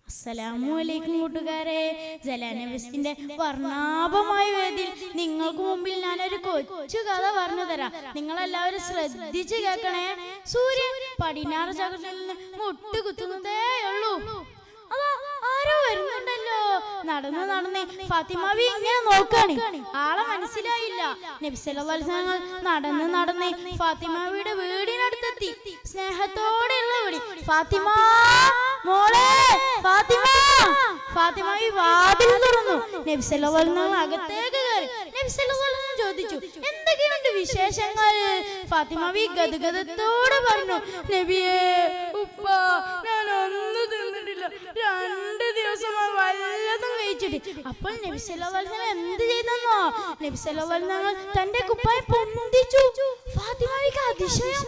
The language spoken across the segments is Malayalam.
അസ്സലാമു കൂട്ടുകാരെ, ജലാനബിസിന്റെ വർണ്ണാഭമായ വേദിയിൽ നിങ്ങൾക്ക് മുമ്പിൽ ഞാനൊരു കൊച്ചു കഥ പറഞ്ഞു തരാം. നിങ്ങളെല്ലാവരും ശ്രദ്ധിച്ച് കേൾക്കണേ. സൂര്യൻ പടിഞ്ഞാറ് ജഗത്തിൽ നിന്ന് മുട്ടുകുത്തുന്നതേ ഉള്ളൂ. അതാ ആരോ വരുന്നുണ്ടല്ലോ. നടന്ന് ഫാത്തിമാവി ഇങ്ങനെ നോക്കാണ്. ആളെ മനസ്സിലായില്ല. നബി സല്ലല്ലാഹു അലൈഹി വസല്ലം നടന്ന് ഫാത്തിമാവിയുടെ വീടിനടുത്തെത്തി. സ്നേഹത്തോടെയുള്ള വിളി, ഫാത്തിമ മോളെ, ഫാത്തിമ. ഫാത്തിമാവി വാതിൽ തുറന്നു. നബി സല്ലല്ലാഹു അലൈഹി വസല്ലം അകത്തേക്ക് കയറി. നബി സല്ലല്ലാഹു അലൈഹി വസല്ലം ചോദിച്ചു, എന്തൊക്കെയുണ്ട് വിശേഷങ്ങൾ? ഫാത്തിമാവി ഗദ്ഗദത്തോടെ പറഞ്ഞു, നബിയേ, ഉപ്പ, ഞാൻ ഒന്നും തിന്നിട്ടില്ല, 2 ദിവസമായി വല്ലതും കഴിച്ചിട്ട്. അപ്പോൾ നബി സല്ലല്ലാഹു അലൈഹി വസല്ലം എന്ത് ചെയ്തെന്നോ? നബി സല്ലല്ലാഹു അലൈഹി വസല്ലം തന്റെ കുപ്പായം പൊന്തിച്ചു. ഫാത്തിമാവിക്ക് അതിശയം.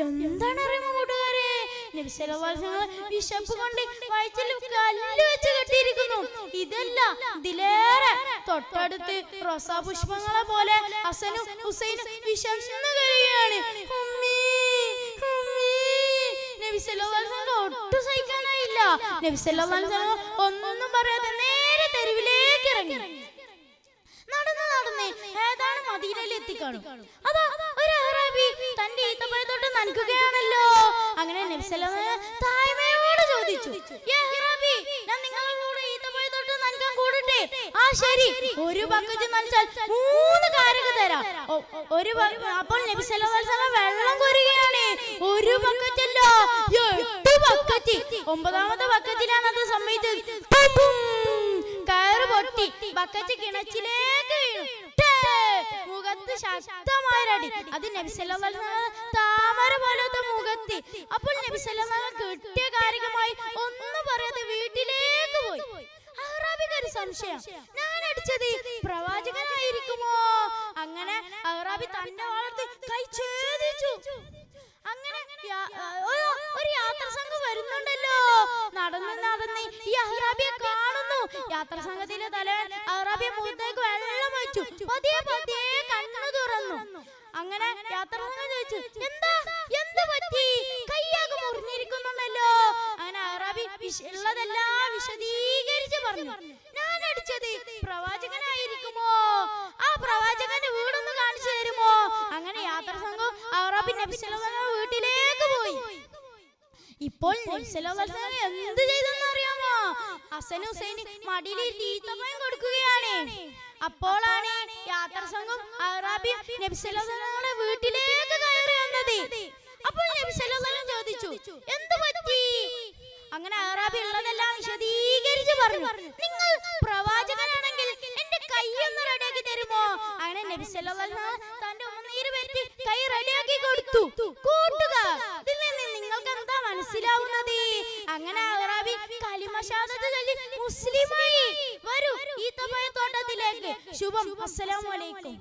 എന്താണ് അറിയുമോ കൂട്ടുകാരെ? നബി സല്ലല്ലാഹു അലൈഹി വസല്ലം വിശപ്പ് കൊണ്ട് വയറ്റിൽ കല്ല് വെച്ച് കെട്ടിയിരിക്കുന്നു. ഇതല്ല, ഇതിലേറെ തൊട്ടടുത്ത് റോസാ പുഷ്പങ്ങളെ പോലെ ഹസനും ഹുസൈനും വിശന്നു കഴിയുകയാണ്. നബി സല്ലല്ലാഹു അലൈഹി വസല്ലം ഒട്ടും സഹിക്കാനായില്ല. നബി സല്ലല്ലാഹു അലൈഹി വസല്ലം ഒന്നും പറയാതെ നേരെ തെരുവിലേക്ക് ഇറങ്ങി. നടന്ന് ഏതാണ് മദീനയിൽ എത്തിക്കാണും. അതാ ഒരു അറബി തന്റെ ഈത്തപ്പഴത്തോട്ട് നനക്കുകയാണല്ലോ. അങ്ങനെ നബി സല്ലല്ലാഹു അലൈഹി വസല്ലം താഴ്മയോട് ചോദിച്ചു, യാ അറബി, ഞാൻ നിങ്ങളുടെ കൂടെ ഈത്തപ്പഴത്തോട്ട് നനക്കാൻ കൂടട്ടെ? ആ ശരി, ഒരു ബക്കറ്റ് നനച്ചാൽ 3 കാരക തരാം. അപ്പോൾ നബി സല്ലല്ലാഹു അലൈഹി വസല്ലം വെള്ളം കോരുകയാണ്. ഒരു ബക്കറ്റല്ല, 8 ബക്കറ്റ്. 9ാമത്തെ ബക്കറ്റിലാണ് അത് സംഭവിച്ചത്. കയറ് പൊട്ടി ബക്കറ്റ് കിണറ്റിലേക്ക് വീണു. മുഖത്ത് ശക്തമായൊരടി. അത് നബി സല്ലല്ലാഹു അലൈഹി വസല്ലം താമര പോലത്തെ മുഖത്ത്. അപ്പോൾ നബി സല്ലല്ലാഹു അലൈഹി വസല്ലം കിട്ടിയ കാര്യമായി ഒന്നും പറയാതെ വീട്ടിലേക്ക് പോയി. അഹ്റാബിക്ക് ഒരു സംശയം, ഞാൻ അടിച്ചത് പ്രവാചകനായിരിക്കുമോ? അങ്ങനെ അഹ്റാബി തന്റെ വളർത്തി കൈ ഛേദിച്ചു. അങ്ങനെ ഒരു യാത്ര സംഘം വരുന്നുണ്ടല്ലോ. നടന്ന് ഈ അഹ്റാബിയെ കാണുന്നു. യാത്ര സംഘത്തിലെ തലവൻ അഹ്റാബിയെ മുഖത്തേക്ക് വെള്ളം വെച്ചു. പതിയെ കണ്ണു തുറന്നു. അങ്ങനെ യാത്ര സംഘം ചോദിച്ചു, എന്ത് പറ്റി? കയ്യാകെ മുറിഞ്ഞിരിക്കുന്നുണ്ടല്ലോ. അങ്ങനെ അഹ്റാബി ഉള്ളതെല്ലാം വിശദീകരിച്ച് പറഞ്ഞു, ഞാൻ അടിച്ചത് പ്രവാചകനായിരിക്കുമോ? ആ പ്രവാചകന്റെ വീടൊന്ന് കാണിച്ചു തരുമോ? അങ്ങനെ യാത്ര സംഘം അഹ്റാബി നബി സല്ലല്ലാഹു അലൈഹി വസല്ലം വീട്ടിലേക്ക് പോയി. ഇപ്പോൾ നബി സല്ലല്ലാഹു അലൈഹി വസല്ലം എന്ത് ചെയ്തെന്ന് അറിയാമോ? ഹസൻ ഹുസൈൻ മടിയിൽ ഈത്തപ്പഴം കൊടുക്കുകയാണ്. അപ്പോഴാണ് യാത്ര സംഘം അഹ്റാബി നബി സല്ലല്ലാഹു അലൈഹി വസല്ലം വീട്ടിലേക്ക് കയറി വന്നത്. അപ്പോൾ നബി സല്ലല്ലാഹു അലൈഹി വസല്ലം ചോദിച്ചു, എന്ത് പറ്റി? അങ്ങനെ അഹ്റാബി ഉള്ളതെല്ലാം വിശദീകരിച്ച് പറഞ്ഞു, നിങ്ങൾ പ്രവാചകനാണെങ്കിൽ എന്റെ കൈ ഒന്ന് റെഡിയാക്കി തരുമോ? അങ്ങനെ നബി സല്ലല്ലാഹു അലൈഹി വസല്ലം തന്റെ ഉമ്മനീര് പറ്റി കൈ റെഡിയാക്കി കൊടുത്തു. കൂട്ടുകാർ, ഇതിൽ നിന്ന് നിങ്ങൾക്ക് എന്താ മനസ്സിലാവുന്നത്? അങ്ങനെ അഹ്റാബി കലിമ ഷഹാദത്ത് ചൊല്ലി മുസ്ലിമായി. വരൂ ഈത്തപ്പഴത്തോട്ടത്തിലേക്ക്. ശുഭം. അസ്സലാമു അലൈക്കും.